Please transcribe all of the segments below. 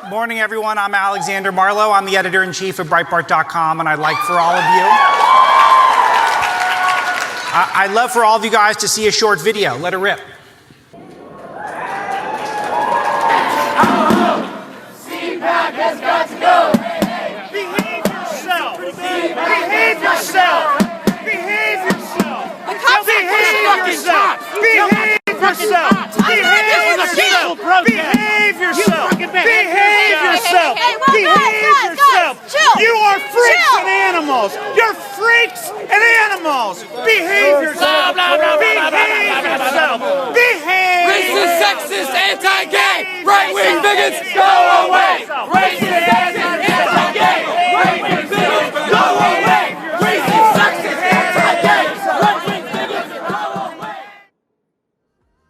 Morning, everyone. I'm Alexander Marlow. I'm the editor-in-chief of Breitbart.com, and I'd like for all of you, I'd love for all of you guys to see a short video. Let it rip. CPAC has got to go. Behave yourself. Behave yourself. Behave yourself. Behave yourself. Behave yourself. Behave yourself. Behave yourself. Behave yourself. You are freaks and animals. You're freaks and animals. Behave yourself. Behave yourself. Behave. Racist, sexist, anti-gay, right-wing bigots, go away. Racist, sexist, anti-gay, right-wing bigots, go away. Racist, sexist, anti-gay, right-wing bigots, go away.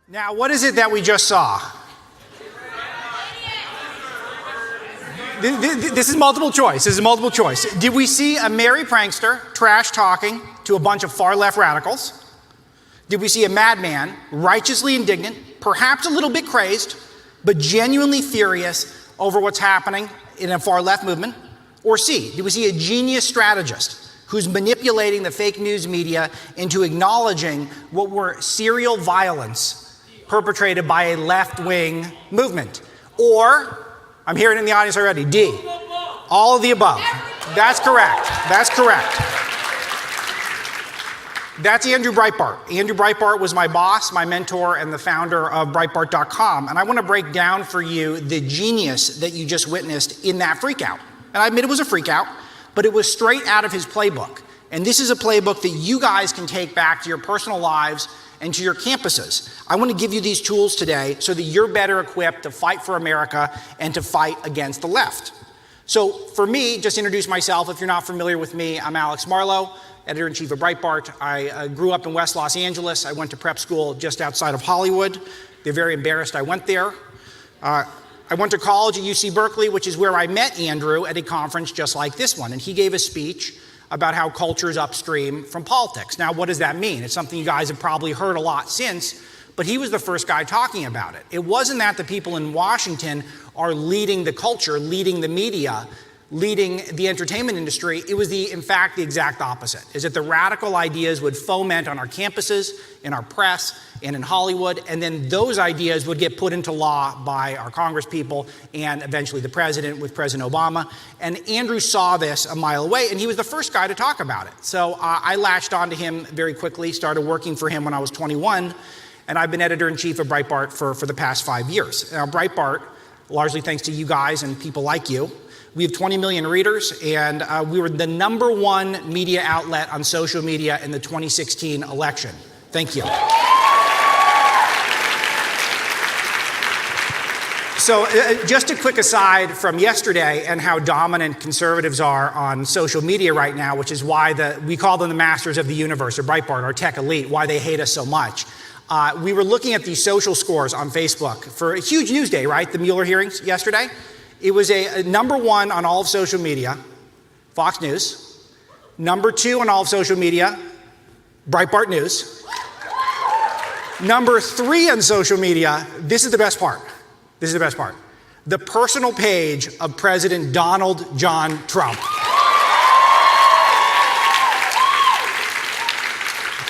Now, what is it that we just saw? This is multiple choice. This is multiple choice. Did we see a merry prankster trash talking to a bunch of far-left radicals? Did we see a madman, righteously indignant, perhaps a little bit crazed, but genuinely furious over what's happening in a far-left movement? Or C, did we see a genius strategist who's manipulating the fake news media into acknowledging what were serial violence perpetrated by a left-wing movement? Or, I'm hearing it in the audience already, D, all of the above. That's correct. That's correct. That's Andrew Breitbart. Andrew Breitbart was my boss, my mentor, and the founder of Breitbart.com. And I want to break down for you the genius that you just witnessed in that freakout. And I admit it was a freakout, but it was straight out of his playbook. And this is a playbook that you guys can take back to your personal lives and to your campuses. I want to give you these tools today so that you're better equipped to fight for America and to fight against the left. So for me, just introduce myself. If you're not familiar with me, I'm Alex Marlow, editor-in-chief of Breitbart. I grew up in West Los Angeles. I went to prep school just outside of Hollywood. They're very embarrassed I went there. I went to college at UC Berkeley, which is where I met Andrew at a conference just like this one. And he gave a speech about how culture is upstream from politics. Now, what does that mean? It's something you guys have probably heard a lot since, but he was the first guy talking about it. It wasn't that the people in Washington are leading the culture, leading the media, leading the entertainment industry. It was in fact, the exact opposite, is that the radical ideas would foment on our campuses, in our press, and in Hollywood, and then those ideas would get put into law by our congresspeople and eventually the president with President Obama. And Andrew saw this a mile away, and he was the first guy to talk about it. So I latched onto him very quickly, started working for him when I was 21, and I've been editor-in-chief of Breitbart for the past 5 years. Now, Breitbart, largely thanks to you guys and people like you, we have 20 million readers, and we were the #1 media outlet on social media in the 2016 election. Thank you. So just a quick aside from yesterday and how dominant conservatives are on social media right now, which is why we call them the masters of the universe, or Breitbart, our tech elite, why they hate us so much. We were looking at these social scores on Facebook for a huge news day, right? The Mueller hearings yesterday. It was a #1 on all of social media, Fox News. #2 on all of social media, Breitbart News. #3 on social media, this is the best part. This is the best part. The personal page of President Donald John Trump.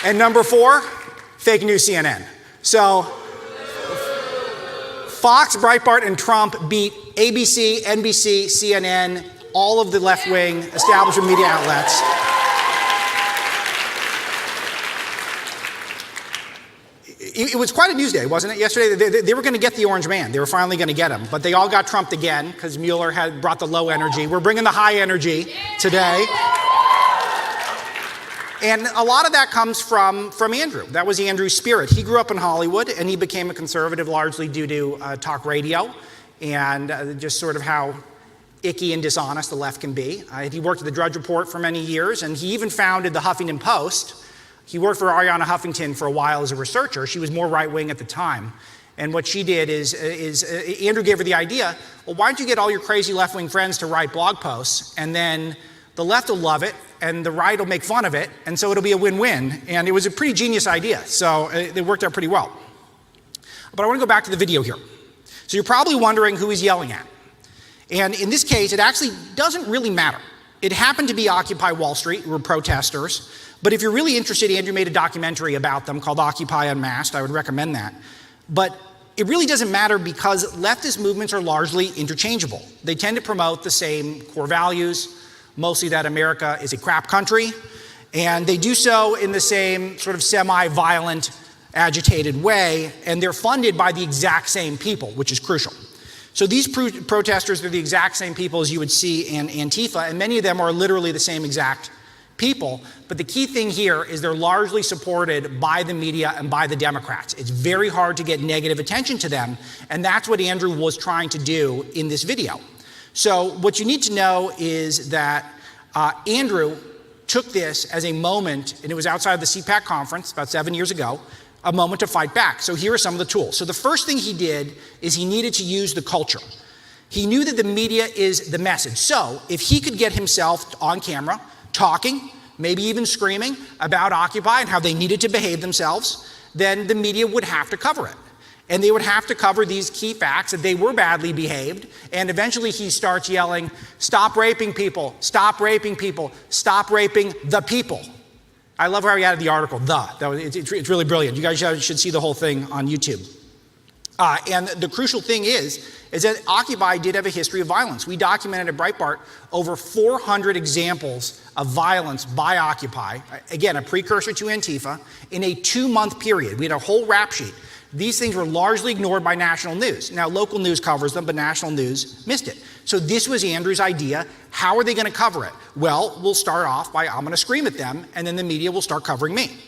And #4, fake news CNN. So Fox, Breitbart, and Trump beat ABC, NBC, CNN, all of the left-wing establishment media outlets. It was quite a news day, wasn't it? Yesterday, they were going to get the orange man. They were finally going to get him. But they all got Trumped again because Mueller had brought the low energy. We're bringing the high energy today. And a lot of that comes from Andrew. That was Andrew's spirit. He grew up in Hollywood, and he became a conservative largely due to talk radio and just sort of how icky and dishonest the left can be. He worked at the Drudge Report for many years, and he even founded the Huffington Post. He worked for Arianna Huffington for a while as a researcher. She was more right-wing at the time. And what she did is Andrew gave her the idea, well, why don't you get all your crazy left-wing friends to write blog posts, and then the left will love it, and the right will make fun of it, and so it'll be a win-win. And it was a pretty genius idea, so it worked out pretty well. But I want to go back to the video here. So you're probably wondering who he's yelling at. And in this case, it actually doesn't really matter. It happened to be Occupy Wall Street, who were protesters. But if you're really interested, Andrew made a documentary about them called Occupy Unmasked. I would recommend that. But it really doesn't matter because leftist movements are largely interchangeable. They tend to promote the same core values, mostly that America is a crap country, and they do so in the same sort of semi-violent, agitated way, and they're funded by the exact same people, which is crucial. So these protesters are the exact same people as you would see in Antifa, and many of them are literally the same exact people. But the key thing here is they're largely supported by the media and by the Democrats. It's very hard to get negative attention to them, and that's what Andrew was trying to do in this video. So what you need to know is that Andrew took this as a moment, and it was outside of the CPAC conference about 7 years ago, a moment to fight back. So here are some of the tools. So the first thing he did is he needed to use the culture. He knew that the media is the message. So if he could get himself on camera talking, maybe even screaming about Occupy and how they needed to behave themselves, then the media would have to cover it. And they would have to cover these key facts that they were badly behaved. And eventually he starts yelling, "Stop raping people, stop raping people, stop raping the people." I love how he added the article, it's really brilliant. You guys should see the whole thing on YouTube. And the crucial thing is that Occupy did have a history of violence. We documented at Breitbart over 400 examples of violence by Occupy, again, a precursor to Antifa, in a 2-month period. We had a whole rap sheet. These things were largely ignored by national news. Now, local news covers them, but national news missed it. So this was Andrew's idea. How are they going to cover it? Well, we'll start off by I'm going to scream at them, and then the media will start covering me.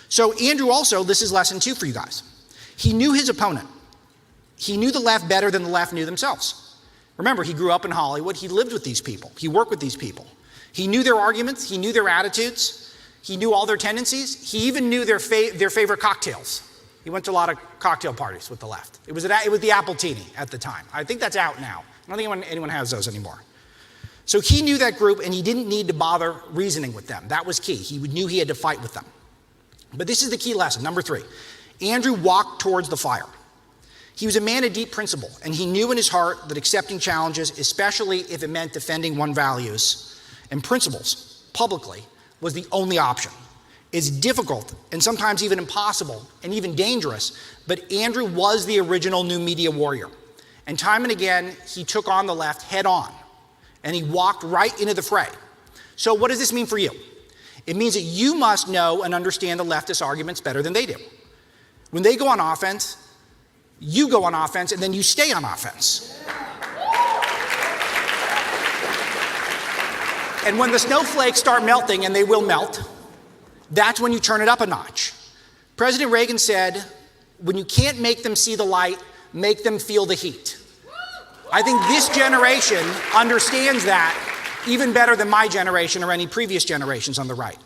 So Andrew also, this is lesson 2 for you guys. He knew his opponent. He knew the left better than the left knew themselves. Remember, he grew up in Hollywood. He lived with these people. He worked with these people. He knew their arguments. He knew their attitudes. He knew all their tendencies. He even knew their favorite cocktails. He went to a lot of cocktail parties with the left. It was the Appletini at the time. I think that's out now. I don't think anyone has those anymore. So he knew that group, and he didn't need to bother reasoning with them. That was key. He knew he had to fight with them. But this is the key lesson, number 3. Andrew walked towards the fire. He was a man of deep principle, and he knew in his heart that accepting challenges, especially if it meant defending one's values and principles publicly, was the only option. It's difficult and sometimes even impossible and even dangerous, but Andrew was the original new media warrior. And time and again, he took on the left head on, and he walked right into the fray. So what does this mean for you? It means that you must know and understand the leftist arguments better than they do. When they go on offense, you go on offense, and then you stay on offense. And when the snowflakes start melting, and they will melt, that's when you turn it up a notch. President Reagan said, when you can't make them see the light, make them feel the heat. I think this generation understands that even better than my generation or any previous generations on the right.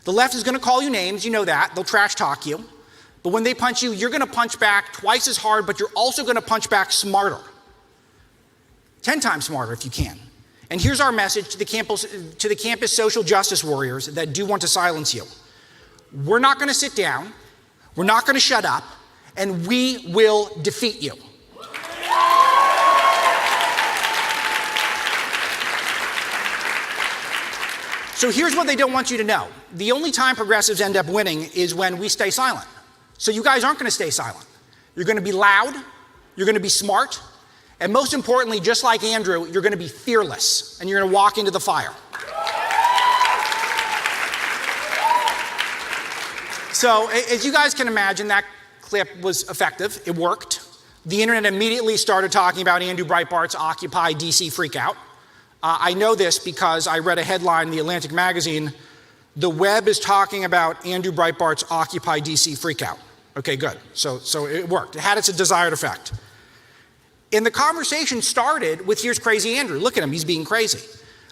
The left is going to call you names, you know that. They'll trash talk you. But when they punch you, you're going to punch back twice as hard, but you're also going to punch back smarter. 10 times smarter if you can. And here's our message to the campus social justice warriors that do want to silence you. We're not going to sit down, we're not going to shut up, and we will defeat you. So here's what they don't want you to know. The only time progressives end up winning is when we stay silent. So you guys aren't going to stay silent. You're going to be loud, you're going to be smart, and most importantly, just like Andrew, you're going to be fearless, and you're going to walk into the fire. So as you guys can imagine, that clip was effective. It worked. The internet immediately started talking about Andrew Breitbart's Occupy DC freakout. I know this because I read a headline in the Atlantic magazine, "The web is talking about Andrew Breitbart's Occupy DC freakout." Okay, good. So it worked. It had its desired effect. And the conversation started with, here's crazy Andrew. Look at him, he's being crazy.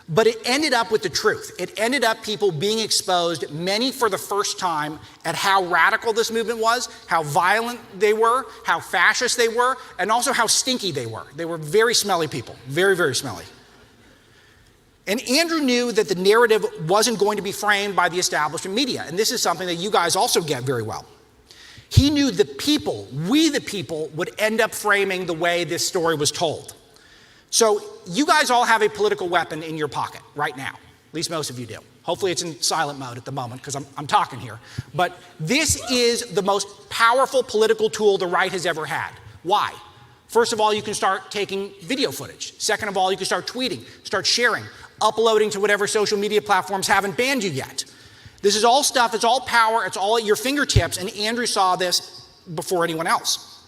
But it ended up with the truth. It ended up people being exposed, many for the first time, at how radical this movement was, how violent they were, how fascist they were, and also how stinky they were. They were very smelly people, very, very smelly. And Andrew knew that the narrative wasn't going to be framed by the establishment media. And this is something that you guys also get very well. He knew the people, we the people, would end up framing the way this story was told. So you guys all have a political weapon in your pocket right now. At least most of you do. Hopefully it's in silent mode at the moment because I'm talking here. But this is the most powerful political tool the right has ever had. Why? First of all, you can start taking video footage. Second of all, you can start tweeting, start sharing, uploading to whatever social media platforms haven't banned you yet. This is all stuff, it's all power, it's all at your fingertips, and Andrew saw this before anyone else.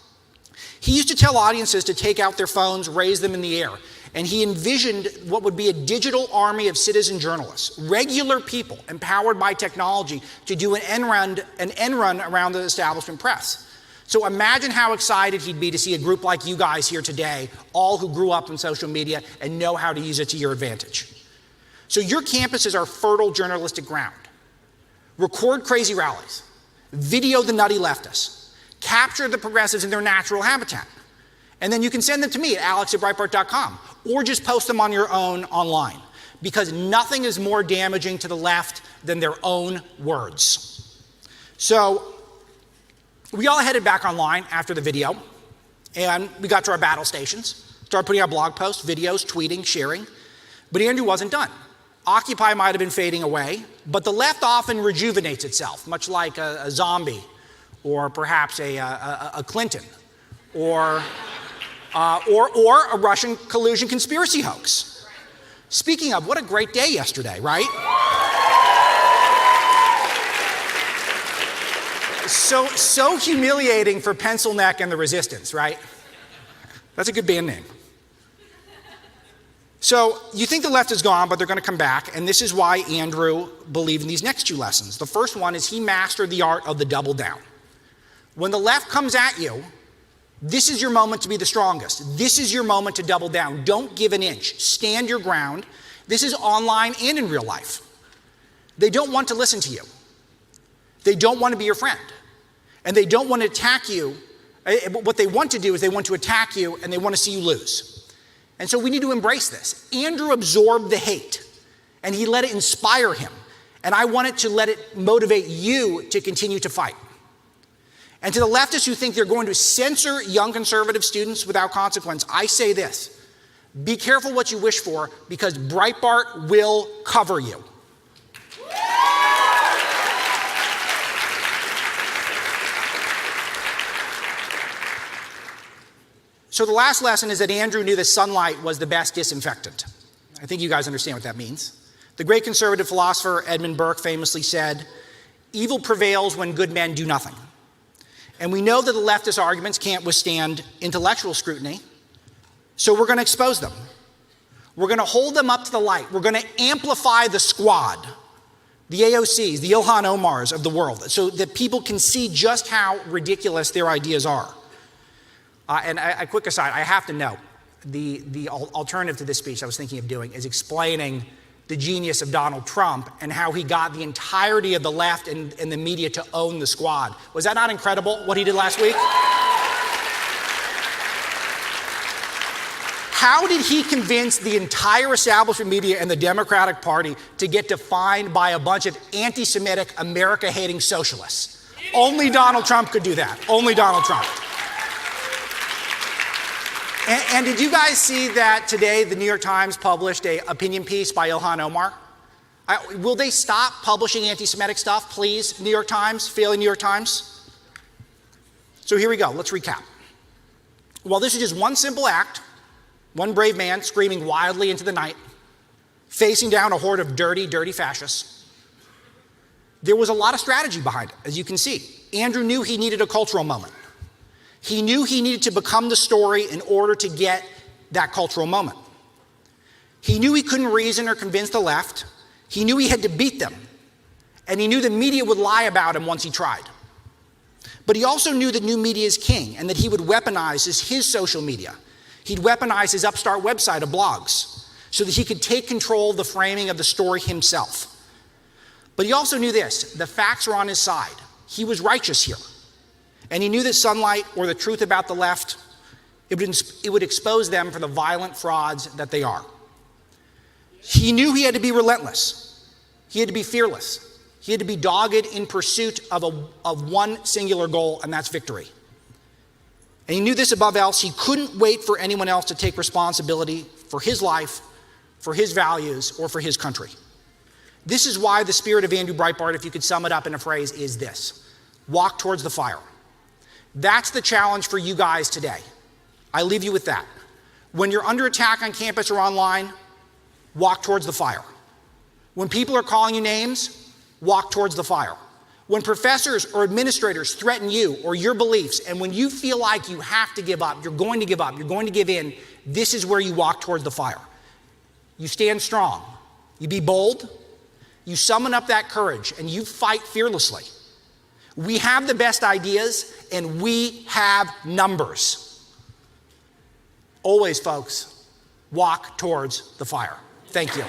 He used to tell audiences to take out their phones, raise them in the air, and he envisioned what would be a digital army of citizen journalists, regular people empowered by technology to do an end run around the establishment press. So imagine how excited he'd be to see a group like you guys here today, all who grew up in social media and know how to use it to your advantage. So your campuses are fertile journalistic ground. Record crazy rallies, video the nutty leftists, capture the progressives in their natural habitat. And then you can send them to me at alex@breitbart.com or just post them on your own online, because nothing is more damaging to the left than their own words. So we all headed back online after the video, and we got to our battle stations, started putting out blog posts, videos, tweeting, sharing, but Andrew wasn't done. Occupy might have been fading away, but the left often rejuvenates itself, much like a zombie, or perhaps a Clinton, or a Russian collusion conspiracy hoax. Speaking of, what a great day yesterday, right? So humiliating for Pencil Neck and the Resistance, right? That's a good band name. So you think the left is gone, but they're going to come back, and this is why Andrew believed in these next two lessons. The first one is he mastered the art of the double down. When the left comes at you, this is your moment to be the strongest. This is your moment to double down. Don't give an inch. Stand your ground. This is online and in real life. They don't want to listen to you. They don't want to be your friend. And they don't want to attack you. What they want to do is they want to attack you, and they want to see you lose. And so we need to embrace this. Andrew absorbed the hate, and he let it inspire him. And I wanted to let it motivate you to continue to fight. And to the leftists who think they're going to censor young conservative students without consequence, I say this: be careful what you wish for, because Breitbart will cover you. So the last lesson is that Andrew knew that sunlight was the best disinfectant. I think you guys understand what that means. The great conservative philosopher Edmund Burke famously said, "Evil prevails when good men do nothing." And we know that the leftist arguments can't withstand intellectual scrutiny, so we're going to expose them. We're going to hold them up to the light. We're going to amplify the squad, the AOCs, the Ilhan Omars of the world, so that people can see just how ridiculous their ideas are. And a quick aside, I have to note, the alternative to this speech I was thinking of doing is explaining the genius of Donald Trump and how he got the entirety of the left and the media to own the squad. Was that not incredible, what he did last week? How did he convince the entire establishment media and the Democratic Party to get defined by a bunch of anti-Semitic, America-hating socialists? Only Donald Trump could do that. Only Donald Trump. And did you guys see that today the New York Times published an opinion piece by Ilhan Omar? Will they stop publishing anti-Semitic stuff, please, New York Times, failing New York Times? So here we go, let's recap. Well, this is just one simple act, one brave man screaming wildly into the night, facing down a horde of dirty, dirty fascists. There was a lot of strategy behind it, as you can see. Andrew knew he needed a cultural moment. He knew he needed to become the story in order to get that cultural moment. He knew he couldn't reason or convince the left. He knew he had to beat them. And he knew the media would lie about him once he tried. But he also knew that new media is king and that he would weaponize his social media. He'd weaponize his upstart website of blogs so that he could take control of the framing of the story himself. But he also knew this: the facts were on his side. He was righteous here. And he knew that sunlight, or the truth about the left, it would expose them for the violent frauds that they are. He knew he had to be relentless. He had to be fearless. He had to be dogged in pursuit of one singular goal, and that's victory. And he knew this above else. He couldn't wait for anyone else to take responsibility for his life, for his values, or for his country. This is why the spirit of Andrew Breitbart, if you could sum it up in a phrase, is this: walk towards the fire. That's the challenge for you guys today. I leave you with that. When you're under attack on campus or online, walk towards the fire. When people are calling you names, walk towards the fire. When professors or administrators threaten you or your beliefs, and when you feel like you have to give up, you're going to give up, you're going to give in, this is where you walk towards the fire. You stand strong, you be bold, you summon up that courage, and you fight fearlessly. We have the best ideas, and we have numbers. Always, folks, walk towards the fire. Thank you.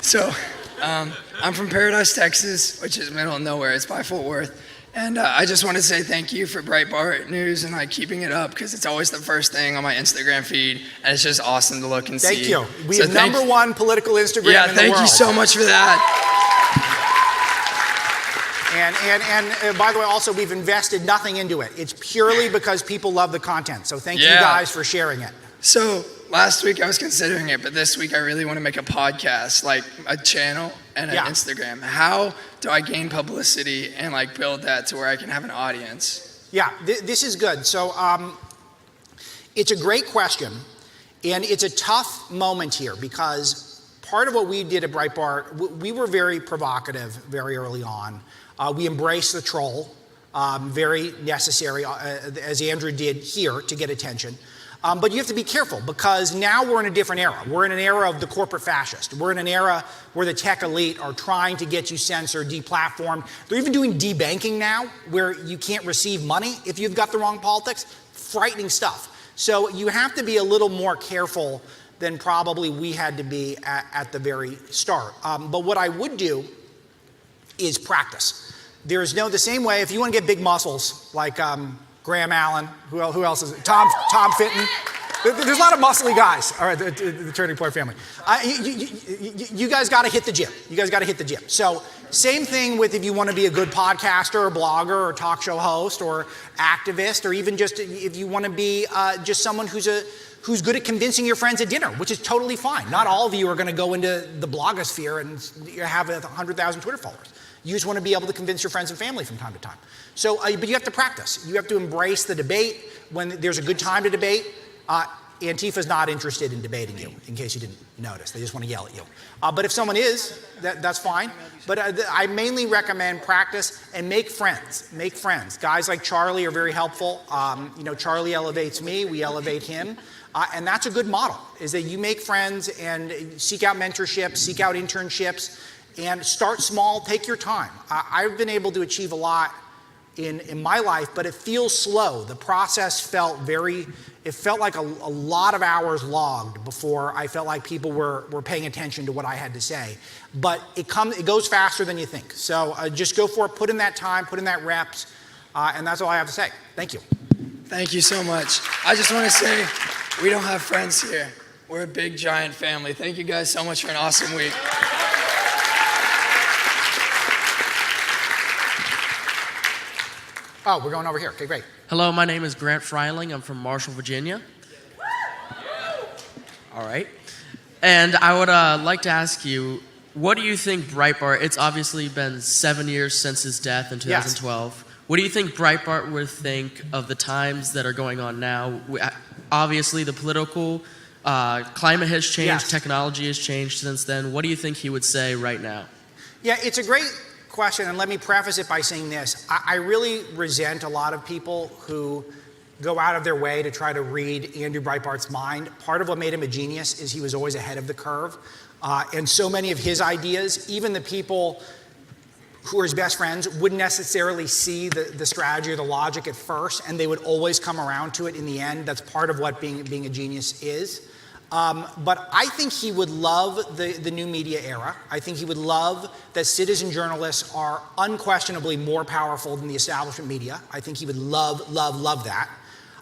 So, I'm from Paradise, Texas, which is middle of nowhere. It's by Fort Worth. And I just want to say thank you for Breitbart News and keeping it up, because it's always the first thing on my Instagram feed, and it's just awesome to look and see. Thank you. We have number one political Instagram in the world. Yeah, thank you so much for that. And by the way, also, we've invested nothing into it. It's purely because people love the content. So thank you guys for sharing it. So last week I was considering it, but this week I really want to make a podcast, like a channel and an Instagram. How do I gain publicity and build that to where I can have an audience? Yeah, this is good. So it's a great question, and it's a tough moment here, because part of what we did at Breitbart, we were very provocative very early on. We embraced the troll, very necessary, as Andrew did here, to get attention. But you have to be careful, because now we're in a different era. We're in an era of the corporate fascist. We're in an era where the tech elite are trying to get you censored, deplatformed. They're even doing debanking now, where you can't receive money if you've got the wrong politics. Frightening stuff. So you have to be a little more careful than probably we had to be at the very start. But what I would do is practice. There's the same way, if you want to get big muscles, like Graham Allen, who else is it? Tom Fitton. There's a lot of muscly guys. All right, the Turning Point family. You guys got to hit the gym. You guys got to hit the gym. So same thing with if you want to be a good podcaster or blogger or talk show host or activist, or even just if you want to be just someone who's good at convincing your friends at dinner, which is totally fine. Not all of you are going to go into the blogosphere and have 100,000 Twitter followers. You just want to be able to convince your friends and family from time to time. So, but you have to practice. You have to embrace the debate. When there's a good time to debate, Antifa's not interested in debating you, in case you didn't notice. They just want to yell at you. But if someone is, that's fine. But I mainly recommend practice and make friends. Make friends. Guys like Charlie are very helpful. Charlie elevates me. We elevate him. And that's a good model, is that you make friends and seek out mentorship, seek out internships, and start small, take your time. I've been able to achieve a lot in my life, but it feels slow. The process felt like a lot of hours logged before I felt like people were paying attention to what I had to say. But it goes faster than you think. So just go for it, put in that time, put in that reps, and that's all I have to say. Thank you. Thank you so much. I just want to say, we don't have friends here. We're a big, giant family. Thank you guys so much for an awesome week. Oh, we're going over here. Okay, great. Hello, my name is Grant Freiling. I'm from Marshall, Virginia. All right. And I would like to ask you, what do you think Breitbart, it's obviously been 7 years since his death in 2012. Yes. What do you think Breitbart would think of the times that are going on now? Obviously, the political climate has changed, yes. Technology has changed since then. What do you think he would say right now? Yeah, it's a great question, and let me preface it by saying this. I really resent a lot of people who go out of their way to try to read Andrew Breitbart's mind. Part of what made him a genius is he was always ahead of the curve. And so many of his ideas, even the people who are his best friends, wouldn't necessarily see the strategy or the logic at first, and they would always come around to it in the end. That's part of what being a genius is. But I think he would love the new media era. I think he would love that citizen journalists are unquestionably more powerful than the establishment media. I think he would love that.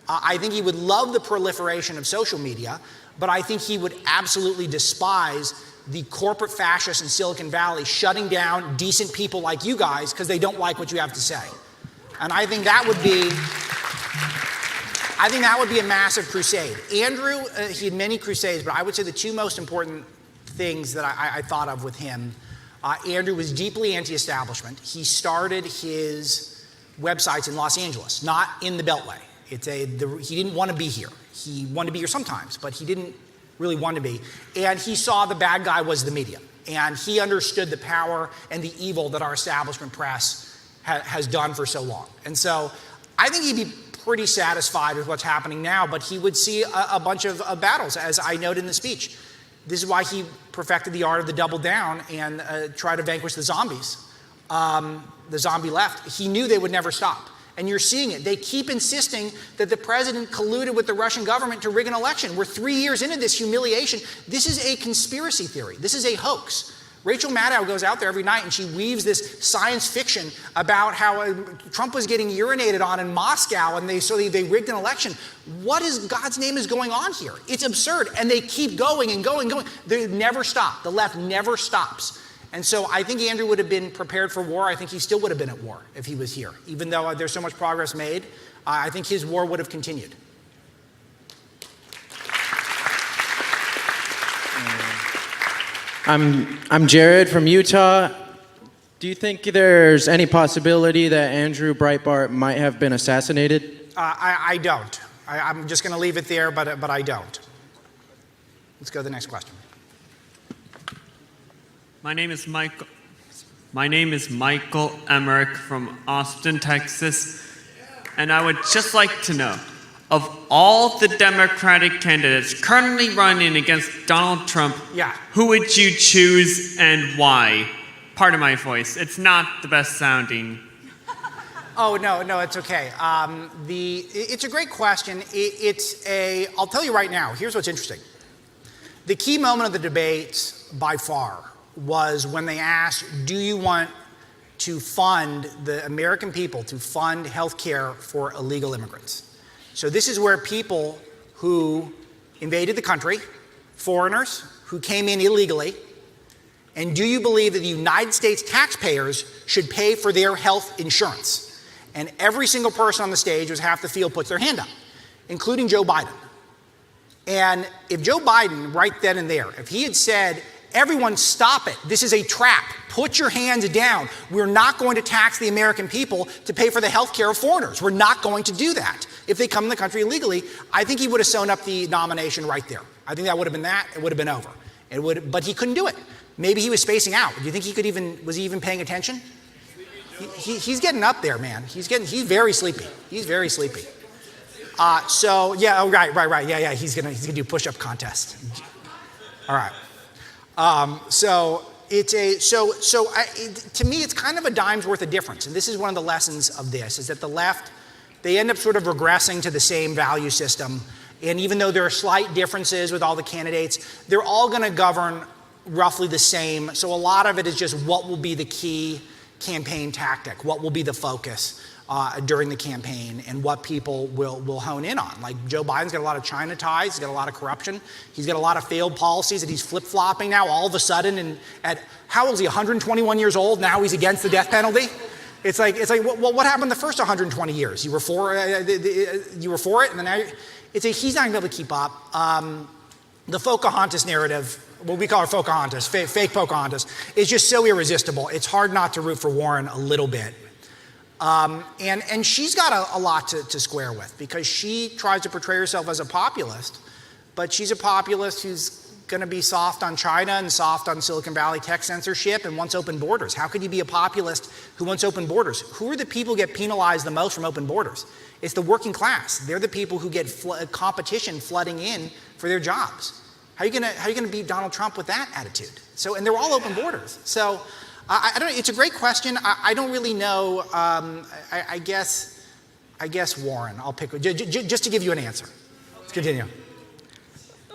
I think he would love the proliferation of social media, but I think he would absolutely despise the corporate fascists in Silicon Valley shutting down decent people like you guys because they don't like what you have to say. And I think that would be a massive crusade. Andrew, he had many crusades, but I would say the two most important things that I thought of with him, Andrew was deeply anti-establishment. He started his websites in Los Angeles, not in the Beltway. He didn't want to be here. He wanted to be here sometimes, but he didn't really want to be. And he saw the bad guy was the media. And he understood the power and the evil that our establishment press has done for so long. And so I think he'd be pretty satisfied with what's happening now, but he would see a bunch of battles, as I noted in the speech. This is why he perfected the art of the double down and tried to vanquish the zombies, the zombie left. He knew they would never stop. And you're seeing it. They keep insisting that the president colluded with the Russian government to rig an election. We're 3 years into this humiliation. This is a conspiracy theory. This is a hoax. Rachel Maddow goes out there every night and she weaves this science fiction about how Trump was getting urinated on in Moscow and they rigged an election. What is God's name is going on here? It's absurd. And they keep going and going and going. They never stop. The left never stops. And so I think Andrew would have been prepared for war. I think he still would have been at war if he was here. Even though there's so much progress made, I think his war would have continued. I'm Jared from Utah. Do you think there's any possibility that Andrew Breitbart might have been assassinated? I don't. I'm just going to leave it there, but I don't. Let's go to the next question. My name is Michael Emmerich from Austin, Texas, and I would just like to know, of all the Democratic candidates currently running against Donald Trump, who would you choose and why? Pardon my voice, it's not the best sounding. Oh, no, it's okay. It's a great question. I'll tell you right now, here's what's interesting. The key moment of the debates, by far, was when they asked, do you want to fund the American people, to fund health care for illegal immigrants? So this is where people who invaded the country, foreigners who came in illegally, and do you believe that the United States taxpayers should pay for their health insurance? And every single person on the stage, was half the field, puts their hand up, including Joe Biden. And if Joe Biden, right then and there, if he had said, everyone stop it, this is a trap, put your hands down, we're not going to tax the American people to pay for the health care of foreigners, we're not going to do that if they come in the country illegally, I think he would have sewn up the nomination right there. I think that would have been that, it would have been over. But he couldn't do it. Maybe he was spacing out. Do you think was he even paying attention? He's getting up there, man. He's very sleepy. He's very sleepy. Right. Yeah. He's gonna do push-up contest. All right. To me, it's kind of a dime's worth of difference. And this is one of the lessons of this, is that the left, they end up sort of regressing to the same value system. And even though there are slight differences with all the candidates, they're all going to govern roughly the same. So a lot of it is just what will be the key campaign tactic, what will be the focus during the campaign, and what people will hone in on. Like Joe Biden's got a lot of China ties, he's got a lot of corruption, he's got a lot of failed policies that he's flip-flopping now all of a sudden. And at how old is he? 121 years old. Now he's against the death penalty. It's like what happened the first 120 years? You were for it, and then now he's not going to be able to keep up. The Pocahontas narrative, what we call her Pocahontas, fake Pocahontas, is just so irresistible. It's hard not to root for Warren a little bit. And she's got a lot to square with, because she tries to portray herself as a populist, but she's a populist who's going to be soft on China and soft on Silicon Valley tech censorship and wants open borders. How could you be a populist who wants open borders? Who are the people who get penalized the most from open borders? It's the working class. They're the people who get competition flooding in for their jobs. How are you going to beat Donald Trump with that attitude? And they're all open borders. So I don't. It's a great question. I don't really know. I guess Warren. I'll pick just to give you an answer. Let's continue.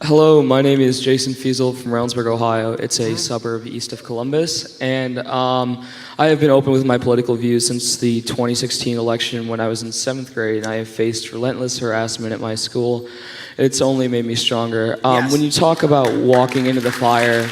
Hello, my name is Jason Fiesel from Roundsburg, Ohio. It's a suburb east of Columbus, and I have been open with my political views since the 2016 election when I was in 7th grade, and I have faced relentless harassment at my school. It's only made me stronger. When you talk about walking into the fire,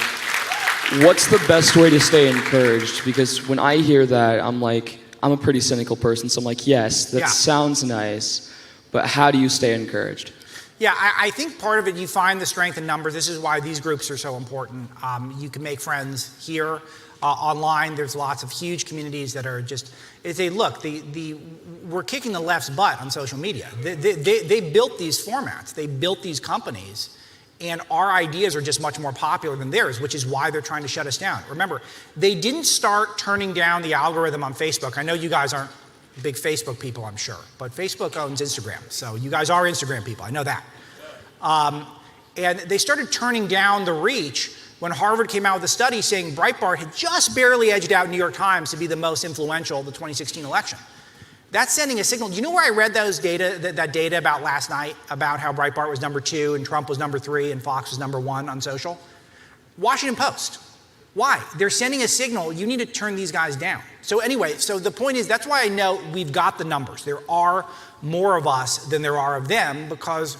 what's the best way to stay encouraged? Because when I hear that, I'm a pretty cynical person, so I'm like, yes, that sounds nice, but how do you stay encouraged? Yeah, I think part of it, you find the strength in numbers. This is why these groups are so important. You can make friends here, online. There's lots of huge communities that are just, look, we're kicking the left's butt on social media. They built these formats. They built these companies, and our ideas are just much more popular than theirs, which is why they're trying to shut us down. Remember, they didn't start turning down the algorithm on Facebook. I know you guys aren't big Facebook people, I'm sure, but Facebook owns Instagram, so you guys are Instagram people, I know that. And they started turning down the reach when Harvard came out with a study saying Breitbart had just barely edged out New York Times to be the most influential of the 2016 election. That's sending a signal. Do you know where I read those data, that data about last night, about how Breitbart was number 2 and Trump was number 3 and Fox was number 1 on social? Washington Post. Why? They're sending a signal, you need to turn these guys down. So anyway, so the point is, that's why I know we've got the numbers. There are more of us than there are of them, because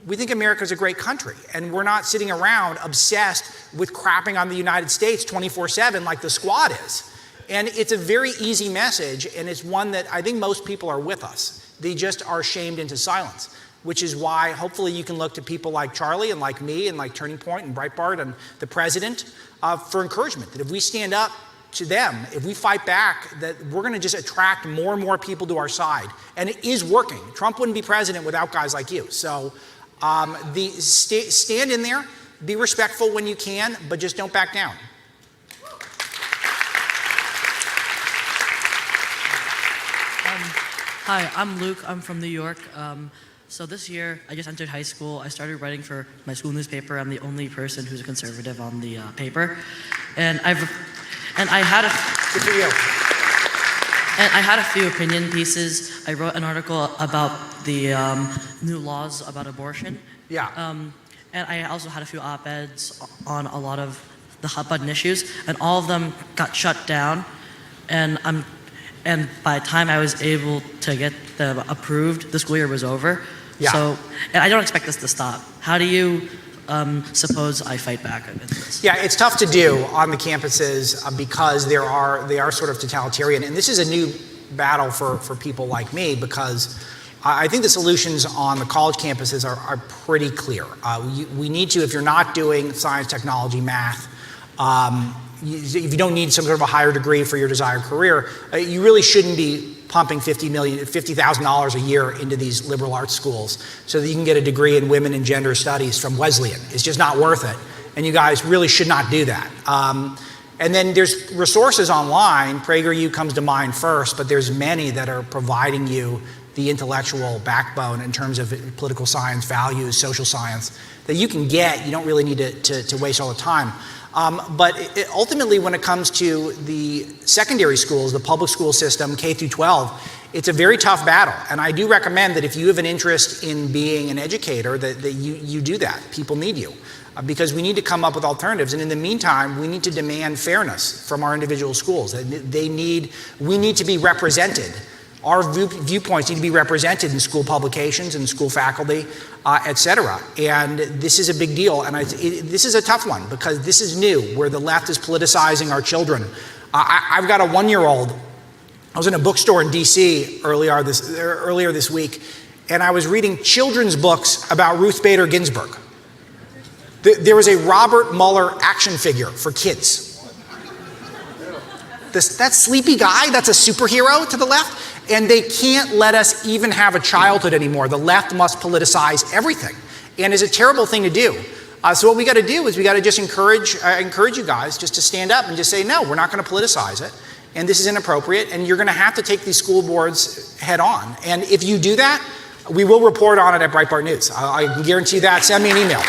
we think America's a great country, and we're not sitting around obsessed with crapping on the United States 24/7 like the squad is. And it's a very easy message, and it's one that I think most people are with us. They just are shamed into silence, which is why hopefully you can look to people like Charlie and like me and like Turning Point and Breitbart and the president for encouragement, that if we stand up to them, if we fight back, that we're going to just attract more and more people to our side. And it is working. Trump wouldn't be president without guys like you. So stand in there, be respectful when you can, but just don't back down. Hi, I'm Luke. I'm from New York. So this year, I just entered high school. I started writing for my school newspaper. I'm the only person who's a conservative on the paper, and I had a few opinion pieces. I wrote an article about the new laws about abortion. Yeah. And I also had a few op-eds on a lot of the hot button issues, and all of them got shut down. And by the time I was able to get them approved, the school year was over. Yeah. So, and I don't expect this to stop. How do you suppose I fight back against this? Yeah, it's tough to do on the campuses because they are sort of totalitarian. And this is a new battle for people like me, because I think the solutions on the college campuses are pretty clear. We need to, if you're not doing science, technology, math, if you don't need some sort of a higher degree for your desired career, you really shouldn't be pumping $50,000 a year into these liberal arts schools so that you can get a degree in women and gender studies from Wesleyan. It's just not worth it. And you guys really should not do that. And then there's resources online. PragerU comes to mind first, but there's many that are providing you the intellectual backbone in terms of political science, values, social science, that you can get. You don't really need to waste all the time. But ultimately, when it comes to the secondary schools, the public school system, K through 12, it's a very tough battle. And I do recommend that if you have an interest in being an educator, that you do that. People need you. Because we need to come up with alternatives. And in the meantime, we need to demand fairness from our individual schools. We need to be represented. Our viewpoints need to be represented in school publications and school faculty, et cetera. And this is a big deal. And this is a tough one because this is new, where the left is politicizing our children. I've got a 1-year-old. I was in a bookstore in DC earlier this week, and I was reading children's books about Ruth Bader Ginsburg. There was a Robert Mueller action figure for kids. That sleepy guy, that's a superhero to the left. And they can't let us even have a childhood anymore. The left must politicize everything. And it's a terrible thing to do. So what we got to do is we got to just encourage you guys just to stand up and just say, no, we're not going to politicize it. And this is inappropriate. And you're going to have to take these school boards head on. And if you do that, we will report on it at Breitbart News. I can guarantee that. Send me an email.